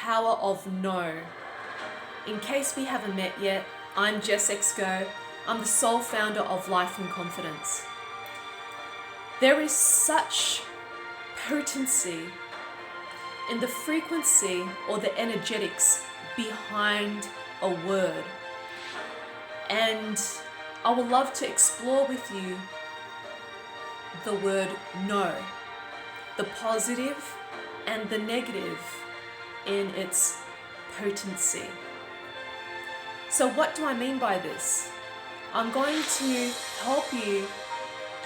power of no. In case we haven't met yet, I'm Jessxgoh. I'm the sole founder of Life and Confidence. There is such potency in the frequency or the energetics behind a word. And I would love to explore with you the word no, the positive and the negative in its potency. So what do I mean by this? I'm going to help you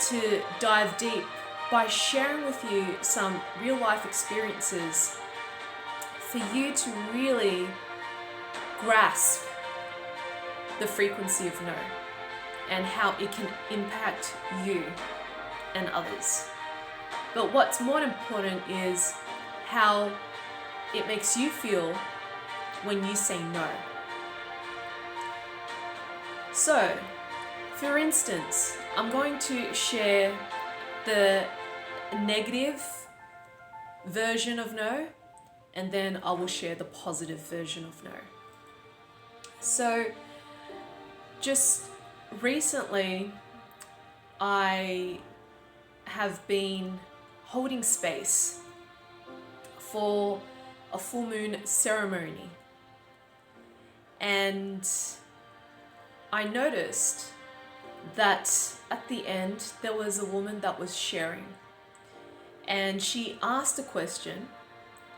to dive deep by sharing with you some real life experiences for you to really grasp the frequency of no and how it can impact you and others. But what's more important is how it makes you feel when you say no. So, for instance, I'm going to share the negative version of no, and then I will share the positive version of no. So, just recently, I have been holding space for a full moon ceremony, and I noticed that at the end there was a woman that was sharing, and she asked a question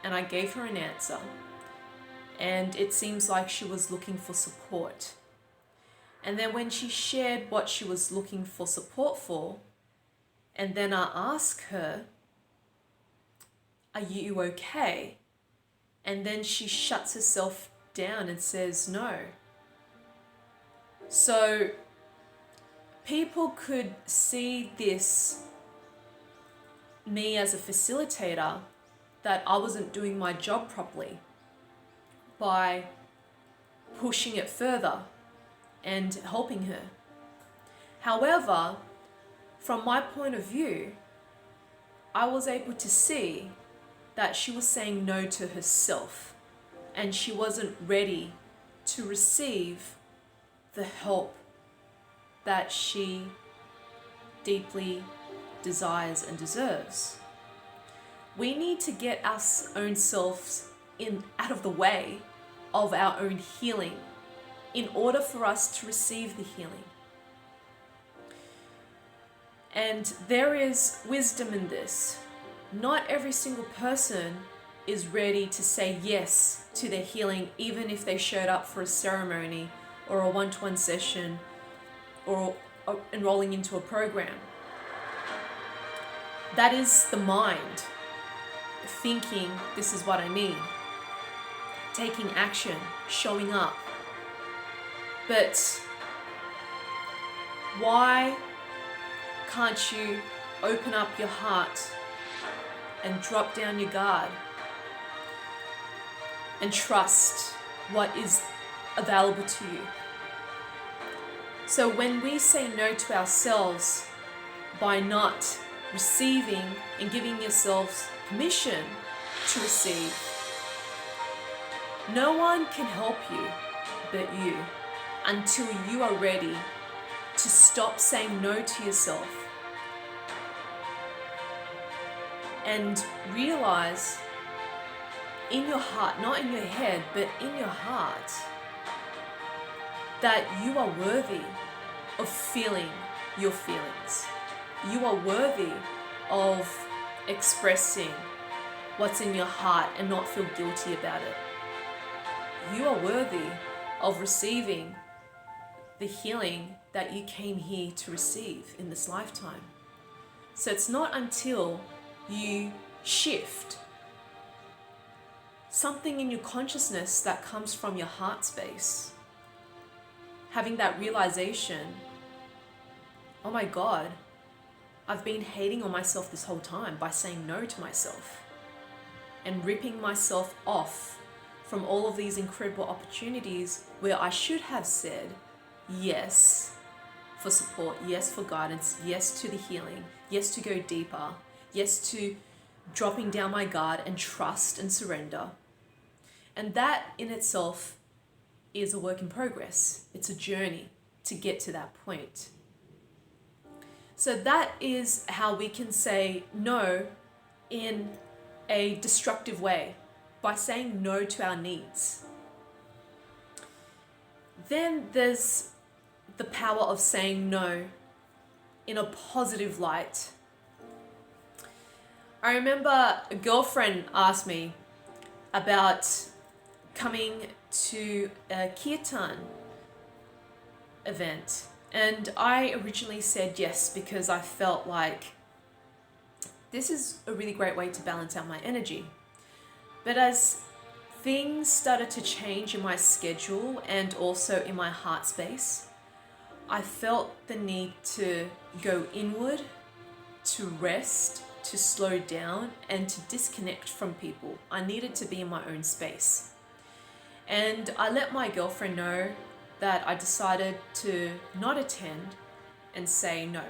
and I gave her an answer, and it seems like she was looking for support. And then when she shared what she was looking for support for, and then I asked her, "Are you okay?" And then she shuts herself down and says no. So people could see this, me as a facilitator, that I wasn't doing my job properly by pushing it further and helping her. However, from my point of view, I was able to see that she was saying no to herself, and she wasn't ready to receive the help that she deeply desires and deserves. We need to get our own selves out of the way of our own healing in order for us to receive the healing. And there is wisdom in this. Not every single person is ready to say yes to their healing, even if they showed up for a ceremony or a one-to-one session or enrolling into a program. That is the mind thinking, this is what I need, taking action, showing up. But why can't you open up your heart and drop down your guard and trust what is available to you? So when we say no to ourselves by not receiving and giving yourselves permission to receive, no one can help you but you until you are ready to stop saying no to yourself and realize in your heart, not in your head, but in your heart, that you are worthy of feeling your feelings. You are worthy of expressing what's in your heart and not feel guilty about it. You are worthy of receiving the healing that you came here to receive in this lifetime. So it's not until you shift something in your consciousness that comes from your heart space, having that realization, oh my God, I've been hating on myself this whole time by saying no to myself and ripping myself off from all of these incredible opportunities where I should have said yes for support, yes for guidance, yes to the healing, yes to go deeper, yes to dropping down my guard and trust and surrender. And that in itself is a work in progress. It's a journey to get to that point. So that is how we can say no in a destructive way, by saying no to our needs. Then there's the power of saying no in a positive light. I remember a girlfriend asked me about coming to a kirtan event, and I originally said yes because I felt like this is a really great way to balance out my energy. But as things started to change in my schedule and also in my heart space, I felt the need to go inward, to rest, to slow down, and to disconnect from people. I needed to be in my own space. And I let my girlfriend know that I decided to not attend and say no.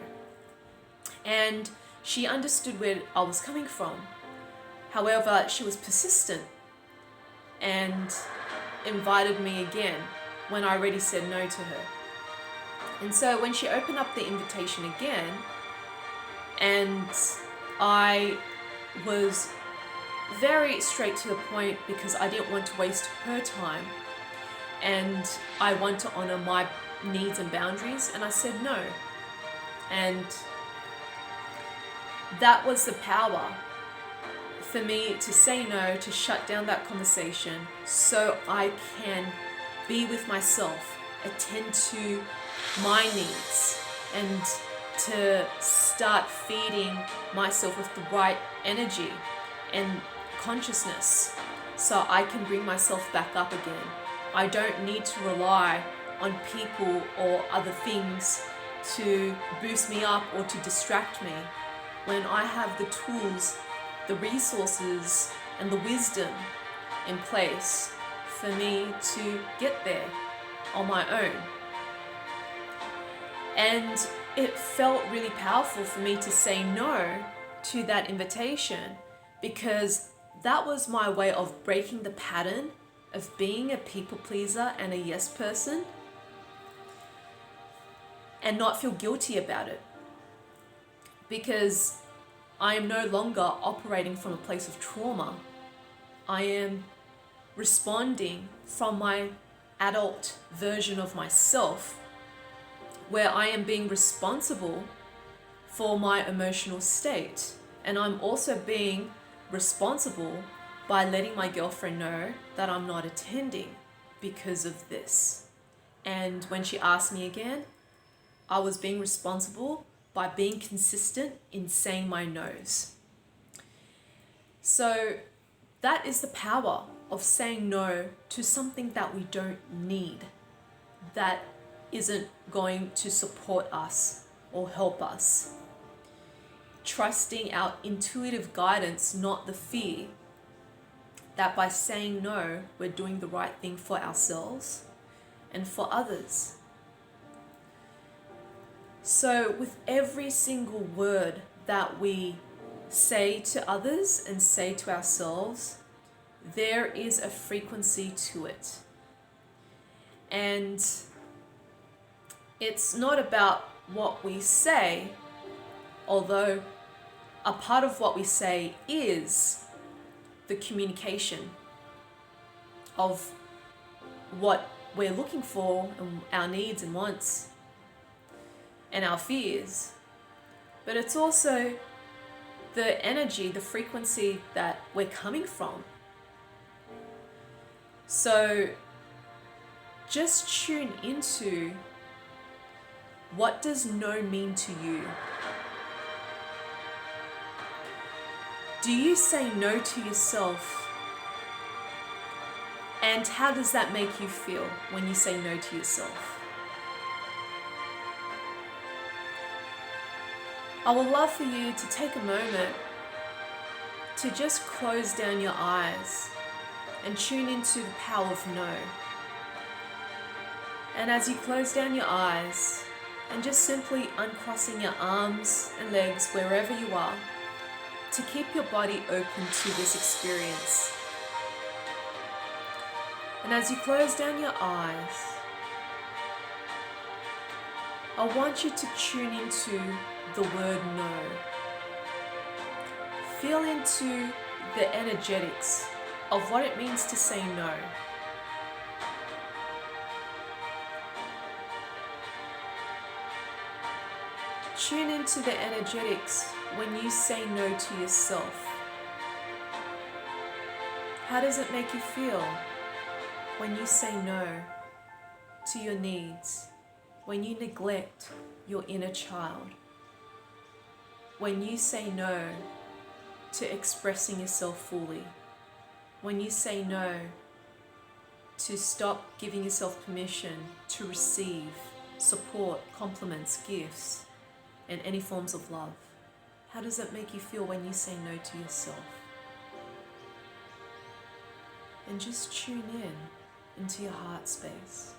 And she understood where I was coming from. However, she was persistent and invited me again when I already said no to her. And so when she opened up the invitation again, and I was very straight to the point because I didn't want to waste her time, and I want to honor my needs and boundaries, and I said no. And that was the power for me to say no, to shut down that conversation so I can be with myself, attend to my needs, and to start feeding myself with the right energy and consciousness so I can bring myself back up again. I don't need to rely on people or other things to boost me up or to distract me when I have the tools, the resources, and the wisdom in place for me to get there on my own. And it felt really powerful for me to say no to that invitation, because that was my way of breaking the pattern of being a people pleaser and a yes person, and not feel guilty about it, because I am no longer operating from a place of trauma. I am responding from my adult version of myself, where I am being responsible for my emotional state. And I'm also being responsible by letting my girlfriend know that I'm not attending because of this. And when she asked me again, I was being responsible by being consistent in saying my no's. So that is the power of saying no to something that we don't need, that isn't going to support us or help us. Trusting our intuitive guidance, not the fear that by saying no, we're doing the right thing for ourselves and for others. So with every single word that we say to others and say to ourselves, there is a frequency to it. And it's not about what we say, although a part of what we say is the communication of what we're looking for and our needs and wants and our fears. But it's also the energy, the frequency that we're coming from. So just tune into, what does no mean to you? Do you say no to yourself? And how does that make you feel when you say no to yourself? I would love for you to take a moment to just close down your eyes and tune into the power of no. And as you close down your eyes and just simply uncrossing your arms and legs wherever you are, to keep your body open to this experience. And as you close down your eyes, I want you to tune into the word no. Feel into the energetics of what it means to say no. Tune into the energetics when you say no to yourself. How does it make you feel when you say no to your needs? When you neglect your inner child? When you say no to expressing yourself fully? When you say no to stop giving yourself permission to receive support, compliments, gifts, and any forms of love? How does it make you feel when you say no to yourself? And just tune into your heart space.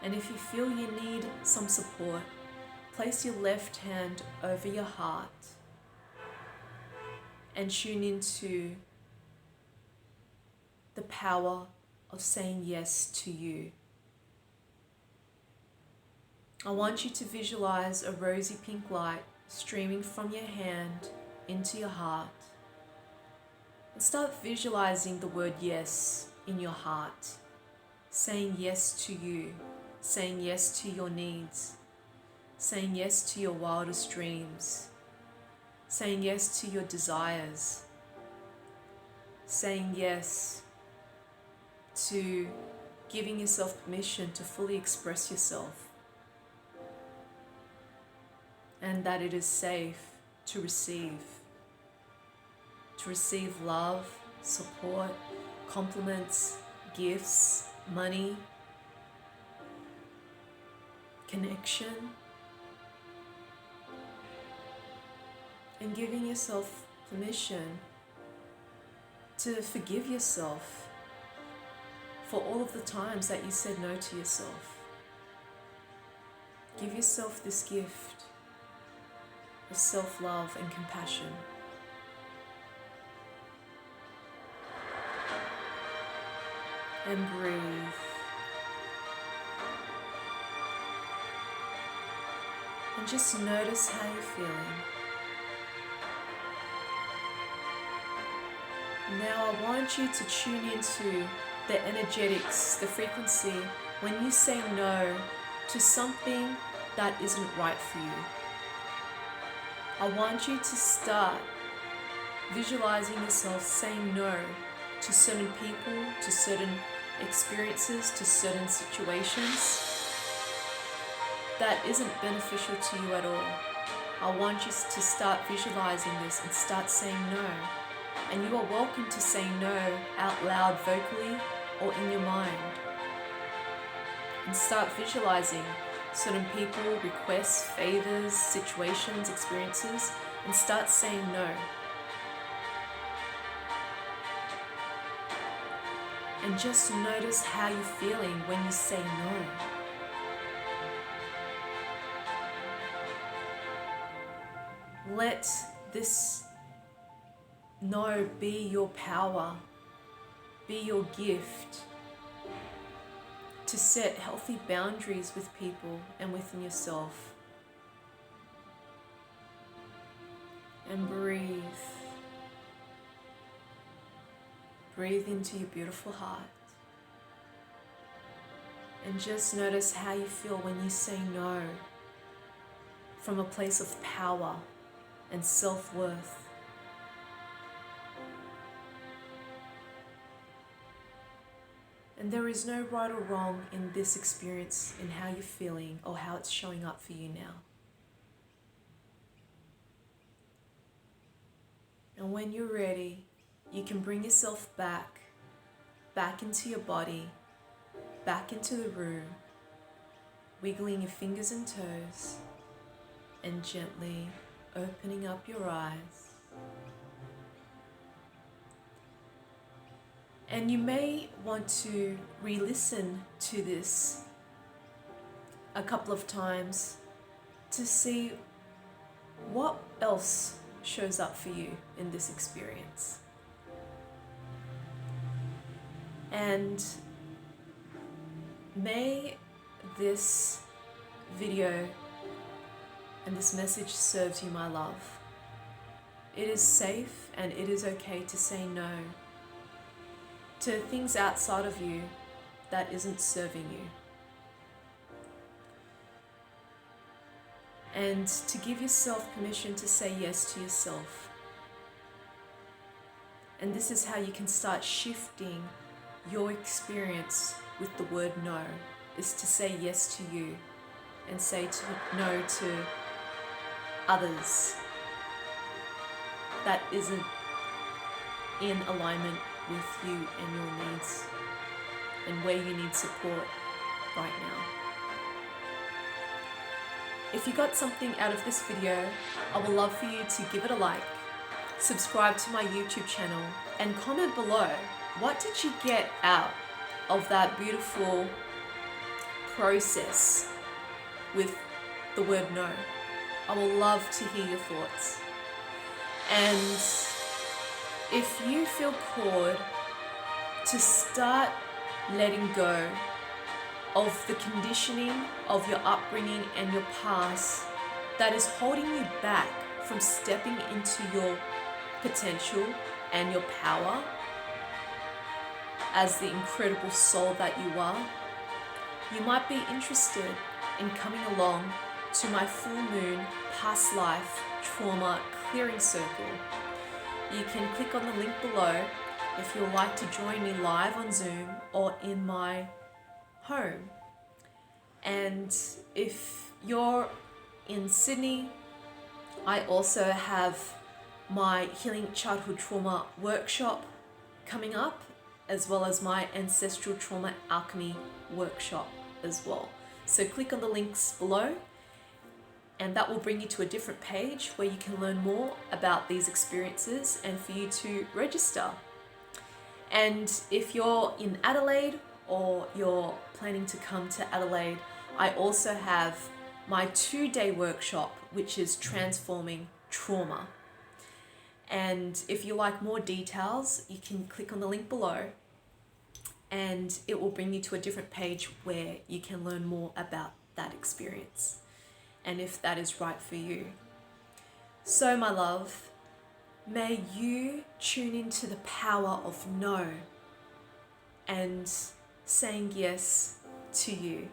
And if you feel you need some support, place your left hand over your heart and tune into the power of saying yes to you. I want you to visualize a rosy pink light streaming from your hand into your heart. And start visualizing the word yes in your heart. Saying yes to you. Saying yes to your needs. Saying yes to your wildest dreams. Saying yes to your desires. Saying yes to giving yourself permission to fully express yourself. And that it is safe to receive. To receive love, support, compliments, gifts, money, connection. And giving yourself permission to forgive yourself for all of the times that you said no to yourself. Give yourself this gift of self-love and compassion. And breathe. And just notice how you're feeling. Now I want you to tune into the energetics, the frequency, when you say no to something that isn't right for you. I want you to start visualizing yourself saying no to certain people, to certain experiences, to certain situations that isn't beneficial to you at all. I want you to start visualizing this and start saying no. And you are welcome to say no out loud, vocally, or in your mind. And start visualizing certain people, requests, favors, situations, experiences, and start saying no. And just notice how you're feeling when you say no. Let this no be your power, be your gift to set healthy boundaries with people and within yourself. And breathe. Breathe into your beautiful heart. And just notice how you feel when you say no from a place of power and self-worth. And there is no right or wrong in this experience, in how you're feeling or how it's showing up for you now. And when you're ready, you can bring yourself back into your body, back into the room, wiggling your fingers and toes, and gently opening up your eyes. And you may want to re-listen to this a couple of times to see what else shows up for you in this experience. And may this video and this message serves you, my love. It is safe and it is okay to say no to things outside of you that isn't serving you. And to give yourself permission to say yes to yourself. And this is how you can start shifting your experience with the word no, is to say yes to you and say no to others that isn't in alignment with you and your needs and where you need support right now. If you got something out of this video, I would love for you to give it a like, subscribe to my YouTube channel, and comment below, what did you get out of that beautiful process with the word no? I will love to hear your thoughts. And if you feel called to start letting go of the conditioning of your upbringing and your past that is holding you back from stepping into your potential and your power as the incredible soul that you are, you might be interested in coming along to my full moon past life trauma clearing circle. You can click on the link below if you'd like to join me live on Zoom or in my home. And if you're in Sydney, I also have my Healing Childhood Trauma workshop coming up, as well as my Ancestral Trauma Alchemy workshop as well. So click on the links below and that will bring you to a different page where you can learn more about these experiences and for you to register. And if you're in Adelaide or you're planning to come to Adelaide, I also have my 2-day workshop, which is Transforming Trauma. And if you like more details, you can click on the link below and it will bring you to a different page where you can learn more about that experience and if that is right for you. So my love, may you tune into the power of no and saying yes to you.